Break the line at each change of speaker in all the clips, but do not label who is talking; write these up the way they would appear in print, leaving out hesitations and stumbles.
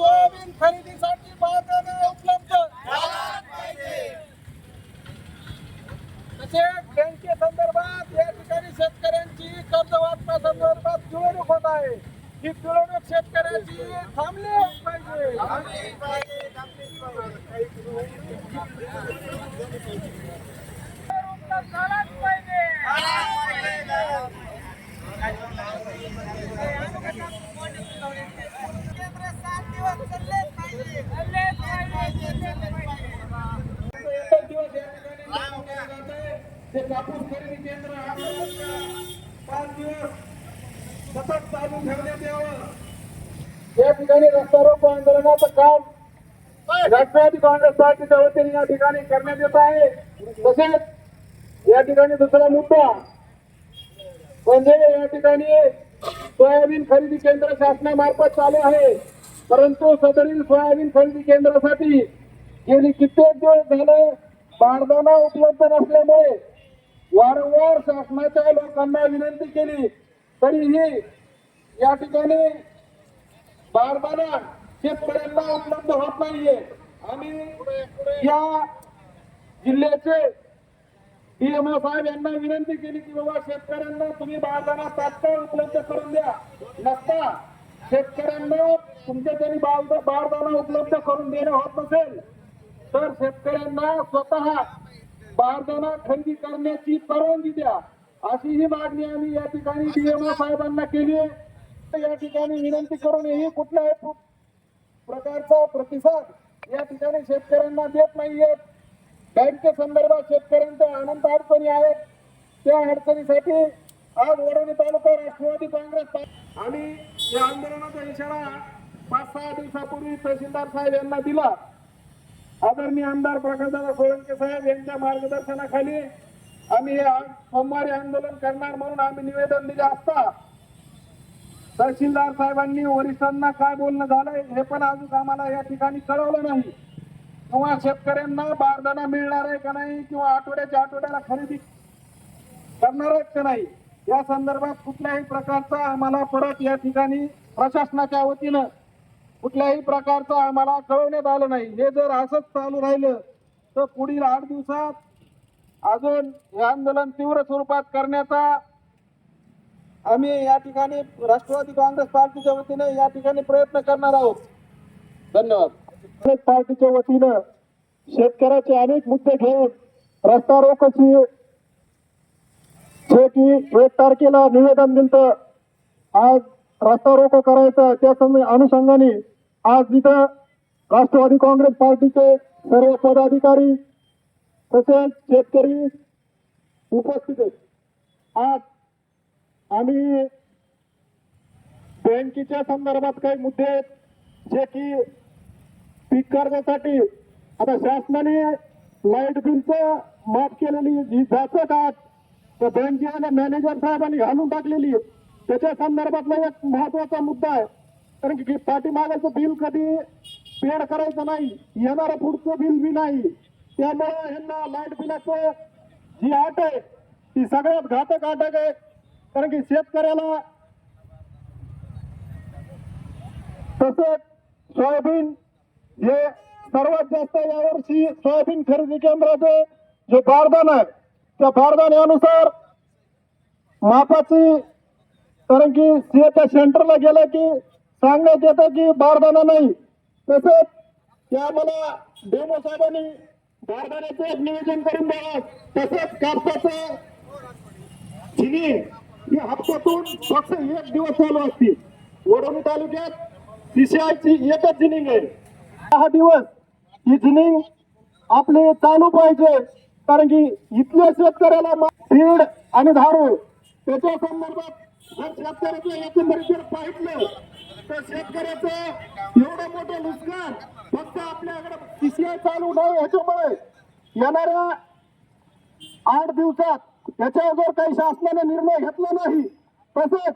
Soybean खरेदीसाठी बारदाना उपलब्ध तसेच बँकेसंदर्भात या ठिकाणी शेतकऱ्यांची कर्ज वाटपा संदर्भात पिळवणूक होत आहे. ही पिळवणूक शेतकऱ्याची थांबली पाहिजे. ते कापूस खरेदी केंद्र 5 दिवस सतत चालू ठेवण्यात यावं. या ठिकाणी रस्ता रोको आंदोलनाचं काम राष्ट्रवादी काँग्रेस पार्टीच्या वतीने या ठिकाणी करण्यात येत आहे. तसेच या ठिकाणी दुसरा मुद्दा म्हणजे या ठिकाणी सोयाबीन खरेदी केंद्र शासनामार्फत चालू आहे, परंतु सदरील सोयाबीन खरेदी केंद्रासाठी गेली कित्येक दिवस झाले बारदाना उपलब्ध नसल्यामुळे वारंवार शासनाच्या लोकांना विनंती केली, तरीही या ठिकाणी बारदाना शेतकऱ्यांना उपलब्ध होत नाहीये. आम्ही या जिल्ह्याचे डीएमओ साहेब यांना विनंती केली की बाबा शेतकऱ्यांना तुम्ही बारदाना तात्काळ उपलब्ध करून द्या. नसता शेतकऱ्यांना तुमच्या तरी बारदाना उपलब्ध करून देणं होत नसेल तर शेतकऱ्यांना स्वतः बारदाना खरेदी करण्याची परवानगी द्या, अशी ही मागणी आम्ही या ठिकाणी डीएमओ साहेबांना केली आहे. या ठिकाणी विनंती करूनही कुठल्याही प्रकारचा प्रतिसाद या ठिकाणी शेतकऱ्यांना देत नाहीये. बँकेसंदर्भात शेतकऱ्यांच्या अनंत अडचणी आहेत. त्या अडचणीसाठी आज वडवणी तालुका राष्ट्रवादी काँग्रेस आम्ही या आंदोलनाचा इशारा 5-6 दिवसापूर्वी तहसीलदार साहेब यांना दिला. आदरणीय आमदार प्रकाशदादा सोळंके साहेब यांच्या मार्गदर्शनाखाली आम्ही आज सोमवारी आंदोलन करणार म्हणून आम्ही निवेदन दिले असता तहसीलदार साहेबांनी वरिष्ठांना काय बोलणं झालंय हे पण अजून आम्हाला या ठिकाणी कळवलं नाही, किंवा शेतकऱ्यांना बारदाना मिळणार आहे का नाही, किंवा आठवड्याला खरेदी करणार आहेत का नाही, या संदर्भात कुठल्याही प्रकारचा आम्हाला परत या ठिकाणी प्रशासनाच्या वतीनं कुठल्याही प्रकारचं आम्हाला कळवण्यात आलं नाही. हे जर असंच चालू राहिलं तर पुढील 8 दिवसात अजून हे आंदोलन तीव्र स्वरूपात करण्याचा आम्ही या ठिकाणी राष्ट्रवादी काँग्रेस पार्टीच्या वतीने या ठिकाणी प्रयत्न करणार आहोत. धन्यवाद. काँग्रेस पार्टीच्या वतीनं शेतकऱ्याचे अनेक मुद्दे घेऊन रस्ता रोकोची जे की 1 तारखेला निवेदन दिलं, आज रस्ता रोको करायचा त्या अनुषंगाने आज तिथं राष्ट्रवादी काँग्रेस पार्टीचे सर्व पदाधिकारी तसेच शेतकरी उपस्थित आहेत. आज आम्ही बँकेच्या संदर्भात काही मुद्दे आहेत जे की पीक कर्जासाठी आता शासनाने लाईट बिलचं माफ केलेली जी जाचक आहात तर बँकेच्या मॅनेजर साहेबांनी घालून टाकलेली, त्याच्या संदर्भातला एक महत्वाचा मुद्दा आहे. कारण की पाठीमागाचं बिल कधी पेड करायचं नाही, येणारं पुढचं बिल बी नाही, त्यामुळे यांना लाईट बिलाचं जी अट आहे ती सगळ्यात घातक अटक आहे. कारण की शेतकऱ्याला तसंच सोयाबीन हे सर्वात जास्त यावर्षी सोयाबीन खरेदी केंद्राचे जे बारदाना आहे त्या बारदान्यानुसार मापाची, कारण की त्या सेंटरला गेलं की सांगण्यात येतं की बारदाना नाही. तसंच त्या मला डेमो साहेबांनी बारदाण्याचं एक नियोजन करून द्यावं. तसंच कापसाचं जिनिंग ही हप्त्यातून फक्त 1 दिवस चालू असते. वडवणी तालुक्यात सीसीआयची एकच जिनिंग आहे. 6 दिवस ही जिनिंग आपली चालू पाहिजे, कारण की इथल्या शेतकऱ्याला फीड आणि धारू त्याच्या संदर्भात जर शेतकऱ्याचं एकंदरीत जर पाहिलं तर शेतकऱ्याचं एवढं मोठं नुकसान फक्त आपल्याकडे सीसीआय चालू नाही. ह्याच्यामुळे येणाऱ्या 8 दिवसात त्याच्यावर जर काही शासनाने निर्णय घेतला नाही, तसंच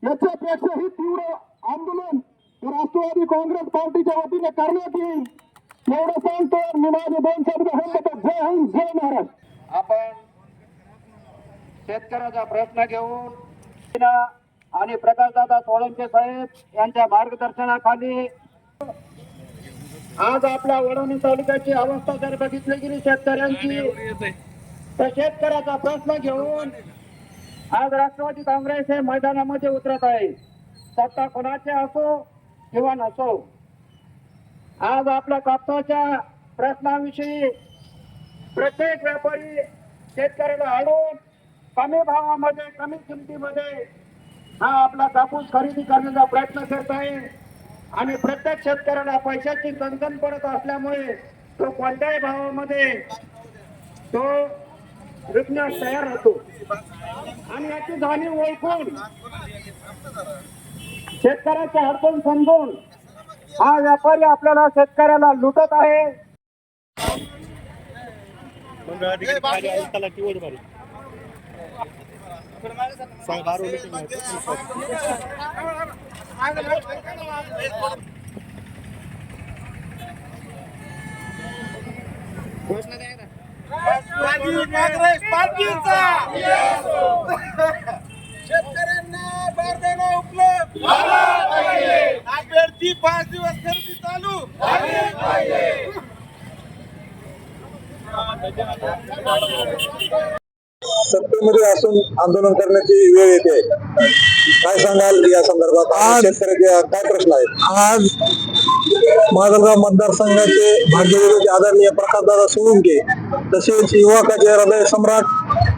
याच्यापेक्षाही तीव्र आंदोलन राष्ट्रवादी काँग्रेस पार्टीच्या वतीने करण्यात येईल. एवढं सांगतो मी माझे 2 शब्द सांगतो. जय हिंद, जय महाराष्ट्र.
आपण शेतकऱ्याचा प्रश्न घेऊन आणि प्रकाशदादा सोळंके साहेब यांच्या मार्गदर्शनाखाली
आज आपल्या वडवणी तालुक्याची अवस्था जर बघितली गेली शेतकऱ्यांची, तर शेतकऱ्याचा प्रश्न घेऊन आज राष्ट्रवादी काँग्रेस हे मैदानामध्ये उतरत आहे. सत्ता कोणाचे असो किंवा नसो, आज आपल्या कापसाच्या प्रश्नाविषयी प्रत्येक व्यापारी शेतकऱ्याला अडवून कमी भावामध्ये, कमी किमतीमध्ये हा आपला कापूस खरेदी करण्याचा प्रयत्न करत आहे. आणि प्रत्येक शेतकऱ्याला पैशाची चणचण पडत असल्यामुळे तो कोणत्याही भावामध्ये तो विकण्यास तयार होतो. आणि याची जाणीव ओळखून शेतकऱ्याचे अडचण समजून हा व्यापारी आपल्याला शेतकऱ्याला लुटत आहे.
शेतकऱ्यांना बारदाना उपलब्ध अभ्यर्थी 5 दिवस खरेदी चालू.
सत्तेमध्ये असून आंदोलन करण्याची वेळ येते. काय सांगाल या संदर्भात? आज शेतकऱ्याचे काय प्रश्न आहेत? आज माजलगाव मतदारसंघाचे भाग्यविरोधी आदरणीय प्रकाशदादा सोळुंके, तसेच युवकाचे हृदय सम्राट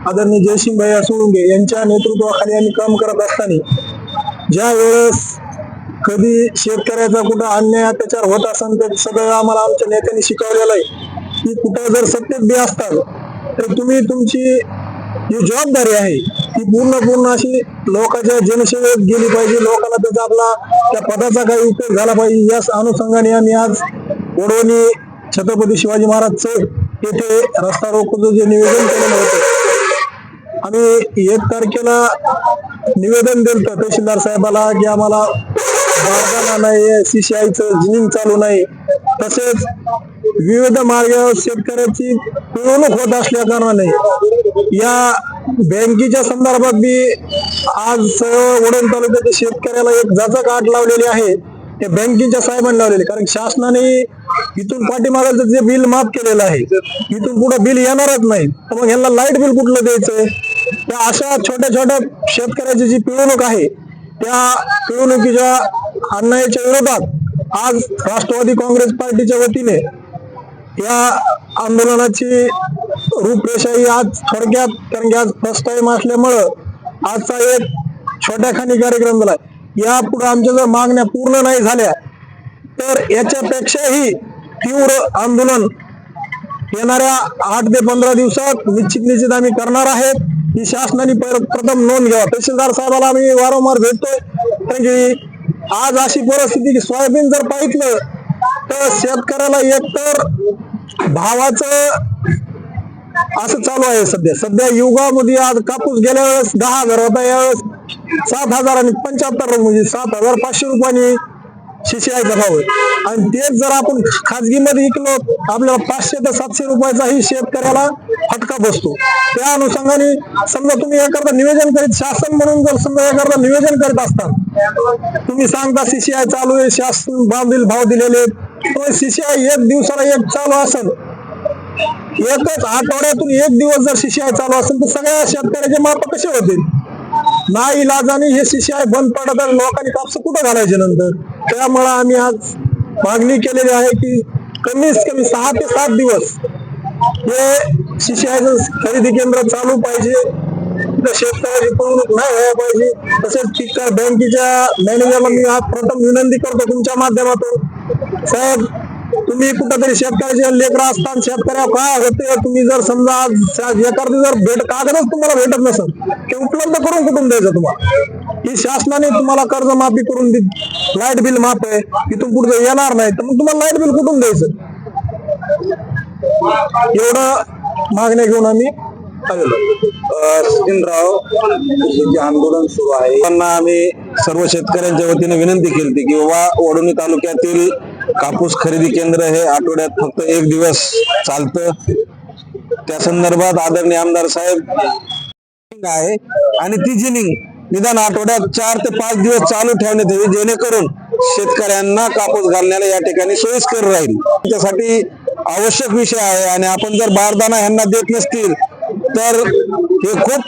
आदरणीय जयसिंगभैया सोळुंके यांच्या नेतृत्वाखाली आम्ही काम करत असताना ज्या वेळेस कधी शेतकऱ्याचा कुठं अन्याय अत्याचार होत असेल तर सगळं आम्हाला आमच्या नेत्यांनी शिकवलेलं आहे की कुठं जर सत्तेत बी असताल तर तुम्ही तुमची जी जबाबदारी आहे ती पूर्ण अशी लोकांच्या जनसेवेत गेली पाहिजे. लोकांना त्याचा आपला त्या पदाचा काही उपयोग झाला पाहिजे. या अनुषंगाने आम्ही आज वडवणी छत्रपती शिवाजी महाराज चौक येथे रस्ता रोकोचं जे निवेदन केलेलं होतं, आम्ही 1 तारखेला निवेदन दिलं तहसीलदार साहेबाला की आम्हाला बारदाना नाही, CCIचं जिनिंग चालू नाही, तसेच विविध मार्गावर शेतकऱ्याची पिळवणूक होत असल्या कारणाने या बँकेच्या संदर्भात बी आज वडोद तालुक्याच्या शेतकऱ्याला एक जाचक आट लावलेली आहे. ते बँकेच्या साहेबांनी लावलेले, कारण शासनाने इथून पाठीमागाचं जे बिल माफ केलेलं आहे इथून पुढे बिल येणारच नाही, तर मग ह्यांना लाईट बिल कुठलं द्यायचंय? त्या अशा छोट्या शेतकऱ्याची जी पिळवणूक आहे त्या पिळवणुकीच्या अन्यायाच्या विरोधात आज राष्ट्रवादी काँग्रेस पार्टीच्या वतीने या आंदोलनाची रूपरेषा ही आज थोडक्यात, कारण की आज फर्स्ट टाइम असल्यामुळं आजचा एक छोट्या खानी कार्यक्रम झाला. यापुढे आमच्या जर मागण्या पूर्ण नाही झाल्या तर याच्यापेक्षाही तीव्र आंदोलन येणाऱ्या 8 ते 15 दिवसात निश्चित आम्ही करणार आहेत. ही शासनाने प्रथम नोंद घ्यावा. तहसीलदार साहेबाला आम्ही वारंवार भेटतोय, कारण की आज अशी परिस्थिती की सोयाबीन जर पाहिलं तर शेतकऱ्याला एकतर भावाचं असं चालू आहे. सध्या युगामध्ये आज कापूस गेल्या वेळेस 10,000 होता, यावेळेस 7,000 आणि 75 म्हणजे 7,500 रुपयांनी CCIचा भाव आहे. आणि तेच जर आपण खाजगीमध्ये विकलो आपल्याला 500 ते 700 रुपयाचाही शेतकऱ्याला फटका बसतो. त्या अनुषंगाने समजा तुम्ही एखादं निवेदन करीत, शासन म्हणून जर समजा एखादं निवेदन करीत असतात, तुम्ही सांगता CCI चालू आहे, शासन भाव दिलेले, तो CCI 1 दिवसाला 1 चालू असेल, एकच आठवड्यातून 1 दिवस जर CCI चालू असेल तर सगळ्या शेतकऱ्याचे माप कसे होतील? नाही इलाजाने हे CCI बंद पडत तर लोकांनी कापस कुठं घालायचे नंतर? त्यामुळे आम्ही आज मागणी केलेली आहे की कमीत कमी 6 ते 7 दिवस हे CCIचं खरेदी केंद्र चालू पाहिजे, शेतकऱ्याची पिळवणूक नाही व्हायला पाहिजे. तसेच बँकेच्या मॅनेजरला मी आज प्रथम विनंती करतो तुमच्या माध्यमातून, साहेब तुम्ही कुठंतरी शेतकऱ्याचे लेकरं असतात, शेतकऱ्यावर काय होते, तुम्ही जर समजा आज एखादी जर कागदच तुम्हाला भेटत नसेल ते उपलब्ध करून कुठून द्यायचं तुम्हाला? ही शासनाने तुम्हाला कर्जमाफी करून दिली, लाईट बिल माफ आहे, इथून पुढे येणार नाही, तर मग तुम्हाला लाईट बिल कुठून द्यायचं? एवढं मागण्या घेऊन आम्ही
सचिनराव जे आंदोलन सुरू आहे त्यांना आम्ही सर्व शेतकऱ्यांच्या वतीने विनंती केली की वडवणी तालुक्यातील कापूस खरेदी केंद्र हे आठवड्यात फक्त 1 दिवस चालतं. त्या संदर्भात आदरणीय आमदार साहेब आहे आणि ती जिनिंग निदान आठवड्यात 4 ते 5 दिवस चालू ठेवण्यात यावी, जेणेकरून शेतकऱ्यांना कापूस घालण्याला या ठिकाणी सोयीस्कर राहील. त्यासाठी आवश्यक विषय आहे आणि आपण जर बारदाना ह्यांना देत नसतील तर हे खूप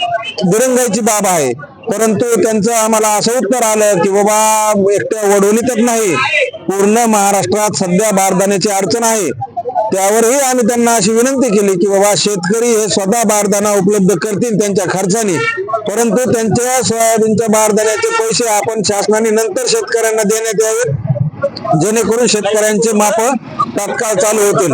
दिरंगाईची बाब आहे. परंतु त्यांचं आम्हाला असं उत्तर आलं की बाबा एकट्या वडवणीतच नाही, पूर्ण महाराष्ट्रात सध्या बारदाण्याची अडचण आहे. त्यावरही आम्ही त्यांना अशी विनंती केली की बाबा शेतकरी हे स्वतः बारदाना उपलब्ध करतील त्यांच्या खर्चाने, परंतु त्यांच्या सोयाबीनच्या बारदाण्याचे पैसे आपण शासनाने नंतर शेतकऱ्यांना देण्यात यावे, जेणेकरून शेतकऱ्यांचे माप तात्काळ चालू होतील.